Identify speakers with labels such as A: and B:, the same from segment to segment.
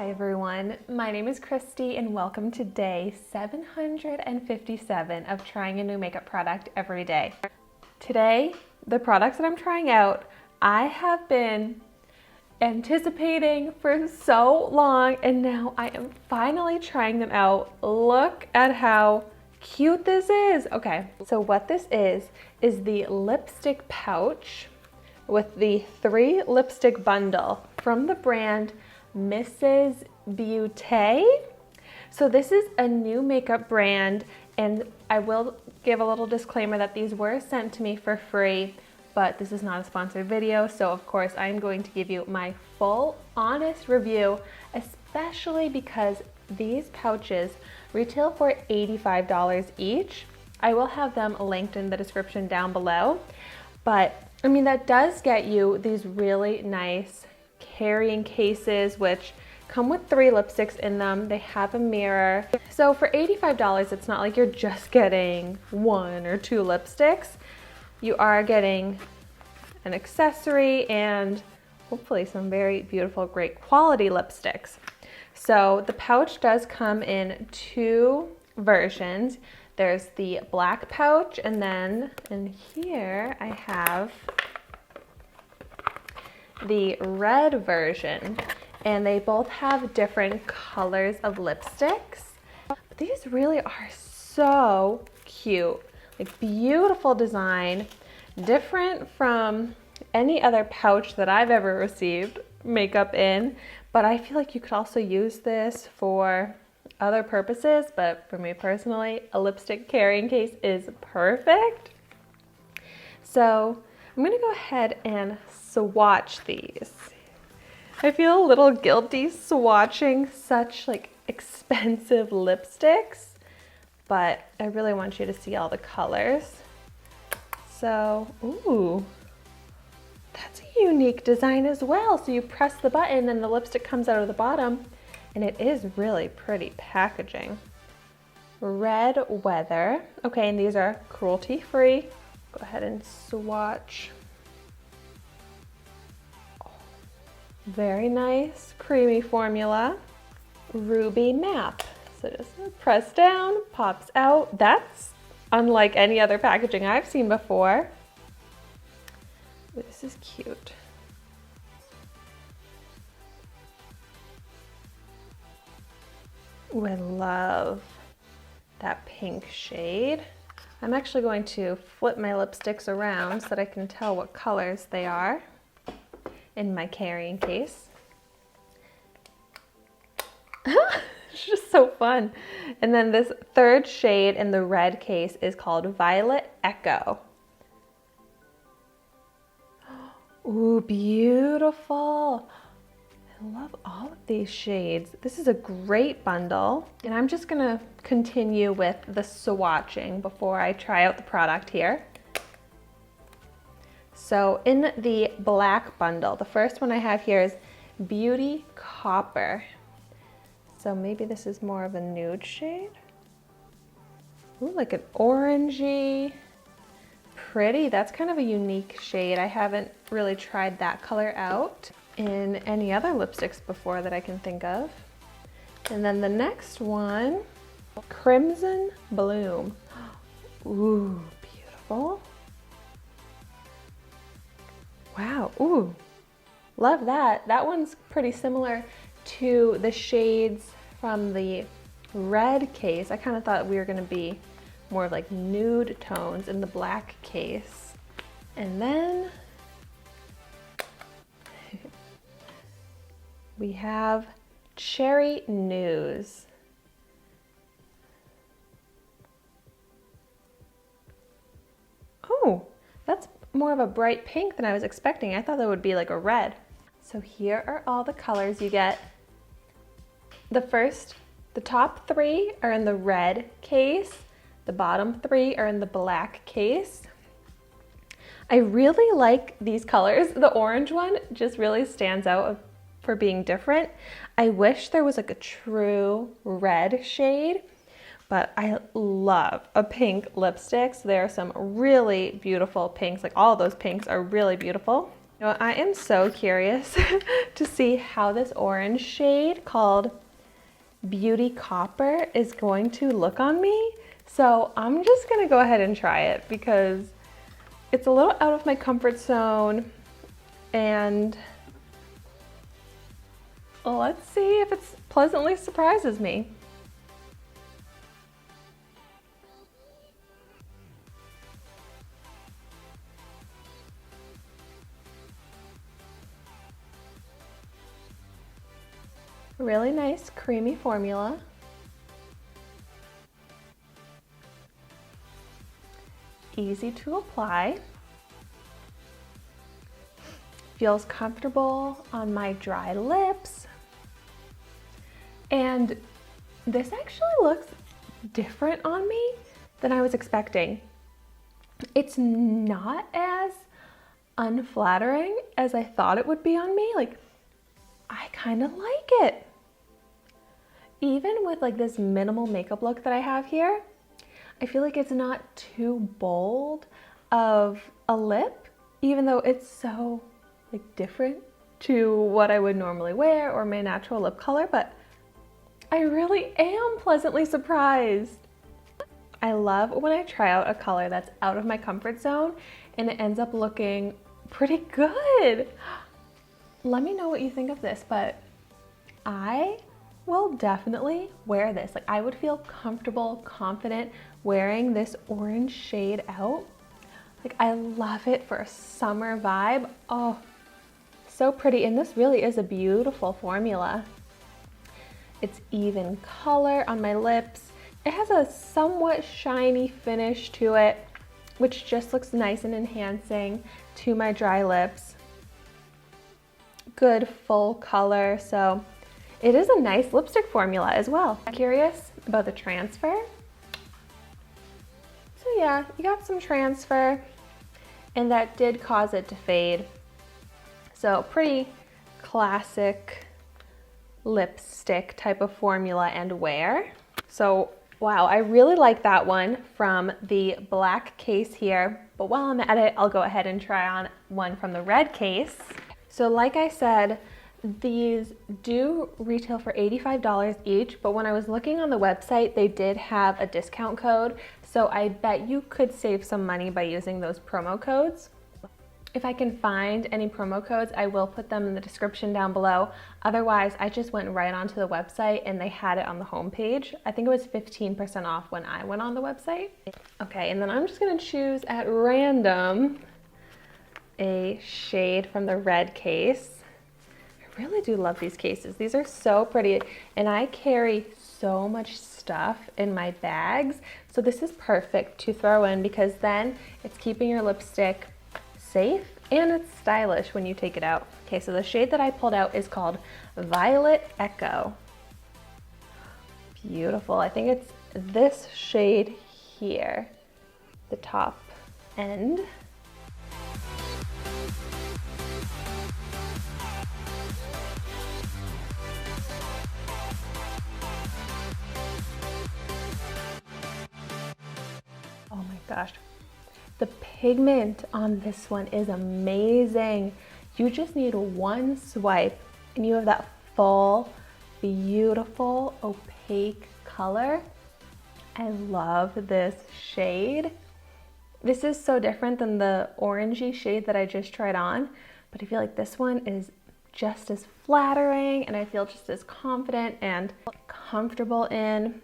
A: Hi everyone, my name is Christy and welcome to day 757 of trying a new makeup product every day. Today, the products that I'm trying out, I have been anticipating for so long and now I am finally trying them out. Look at how cute this is. Okay, so what this is the lipstick pouch with the 3 lipstick bundle from the brand Mrs. Beaute. So this is a new makeup brand, and I will give a little disclaimer that these were sent to me for free, but this is not a sponsored video, so of course I'm going to give you my full honest review, especially because these pouches retail for $85 each. I will have them linked in the description down below, but I mean that does get you these really nice carrying cases, which come with 3 lipsticks in them. They have a mirror. So for $85, it's not like you're just getting 1 or 2 lipsticks. You are getting an accessory and hopefully some very beautiful, great quality lipsticks. So the pouch does come in 2 versions. There's the black pouch, and then in here I have the red version, and they both have different colors of lipsticks. But these really are so cute, like beautiful design, different from any other pouch that I've ever received makeup in, but I feel like you could also use this for other purposes, but for me personally, a lipstick carrying case is perfect. So I'm gonna go ahead and swatch these. I feel a little guilty swatching such like expensive lipsticks, but I really want you to see all the colors. So, ooh, that's a unique design as well. So you press the button and the lipstick comes out of the bottom, and it is really pretty packaging. Red Weather. Okay, and these are cruelty-free. Go ahead and swatch. Very nice, creamy formula. Ruby Map. So just press down, pops out. That's unlike any other packaging I've seen before. This is cute. Ooh, I love that pink shade. I'm actually going to flip my lipsticks around so that I can tell what colors they are in my carrying case. It's just so fun. And then this 3rd shade in the red case is called Violet Echo. Ooh, beautiful. I love all of these shades. This is a great bundle, and I'm just gonna continue with the swatching before I try out the product here. So in the black bundle, the first one I have here is Beauty Copper. So maybe this is more of a nude shade. Ooh, like an orangey. Pretty, that's kind of a unique shade. I haven't really tried that color out in any other lipsticks before that I can think of. And then the next one, Crimson Bloom. Ooh, beautiful. Wow, ooh, love that. That one's pretty similar to the shades from the red case. I kind of thought we were gonna be more of like nude tones in the black case. And then we have Cherry News. Oh, that's more of a bright pink than I was expecting. I thought that would be like a red. So here are all the colors you get. The top 3 are in the red case. The bottom 3 are in the black case. I really like these colors. The orange one just really stands out for being different. I wish there was like a true red shade, but I love a pink lipstick. So there are some really beautiful pinks, like all of those pinks are really beautiful. You know, I am so curious to see how this orange shade called Beauty Copper is going to look on me. So I'm just gonna go ahead and try it because it's a little out of my comfort zone, and let's see if it pleasantly surprises me. Really nice creamy formula. Easy to apply. Feels comfortable on my dry lips. And this actually looks different on me than I was expecting. It's not as unflattering as I thought it would be on me. Like, I kind of like it. Even with like this minimal makeup look that I have here, I feel like it's not too bold of a lip, even though it's so like different to what I would normally wear or my natural lip color, but I really am pleasantly surprised. I love when I try out a color that's out of my comfort zone and it ends up looking pretty good. Let me know what you think of this, but I will definitely wear this. Like, I would feel comfortable, confident wearing this orange shade out. Like, I love it for a summer vibe. Oh, so pretty. And this really is a beautiful formula. It's even color on my lips. It has a somewhat shiny finish to it, which just looks nice and enhancing to my dry lips. Good full color, so it is a nice lipstick formula as well. Curious about the transfer? So yeah, you got some transfer, and that did cause it to fade. So pretty classic lipstick type of formula and wear. So wow, I really like that one from the black case here, but while I'm at it, I'll go ahead and try on one from the red case. So like I said, these do retail for $85 each, but when I was looking on the website, they did have a discount code, so I bet you could save some money by using those promo codes. If I can find any promo codes, I will put them in the description down below. Otherwise, I just went right onto the website and they had it on the homepage. I think it was 15% off when I went on the website. Okay, and then I'm just gonna choose at random a shade from the red case. I really do love these cases. These are so pretty, and I carry so much stuff in my bags, so this is perfect to throw in because then it's keeping your lipstick safe and it's stylish when you take it out. Okay, so the shade that I pulled out is called Violet Echo. Beautiful. I think it's this shade here, the top end. Oh my gosh, the pigment on this one is amazing. You just need one swipe and you have that full, beautiful, opaque color. I love this shade. This is so different than the orangey shade that I just tried on, but I feel like this one is just as flattering and I feel just as confident and comfortable in.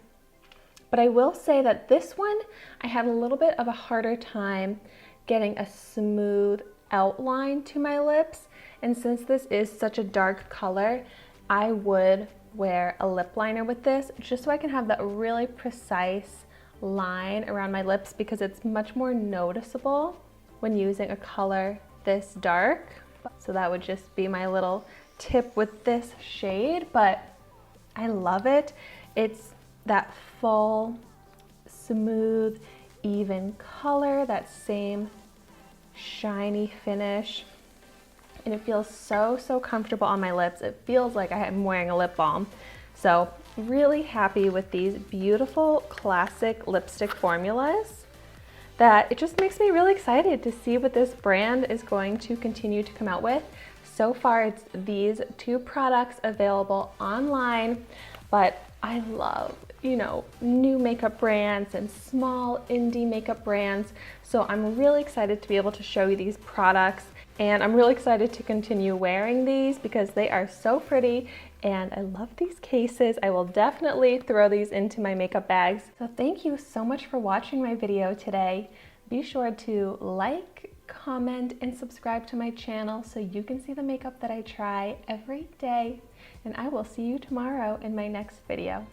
A: But I will say that this one, I had a little bit of a harder time getting a smooth outline to my lips. And since this is such a dark color, I would wear a lip liner with this just so I can have that really precise line around my lips because it's much more noticeable when using a color this dark. So that would just be my little tip with this shade, but I love it. It's that full, smooth, even color, that same shiny finish. And it feels so, so comfortable on my lips. It feels like I'm wearing a lip balm. So really happy with these beautiful classic lipstick formulas. that it just makes me really excited to see what this brand is going to continue to come out with. So far, it's these two products available online, but I love, you know, new makeup brands and small indie makeup brands. So I'm really excited to be able to show you these products, and I'm really excited to continue wearing these because they are so pretty and I love these cases. I will definitely throw these into my makeup bags. So thank you so much for watching my video today. Be sure to like, comment, and subscribe to my channel so you can see the makeup that I try every day. And I will see you tomorrow in my next video.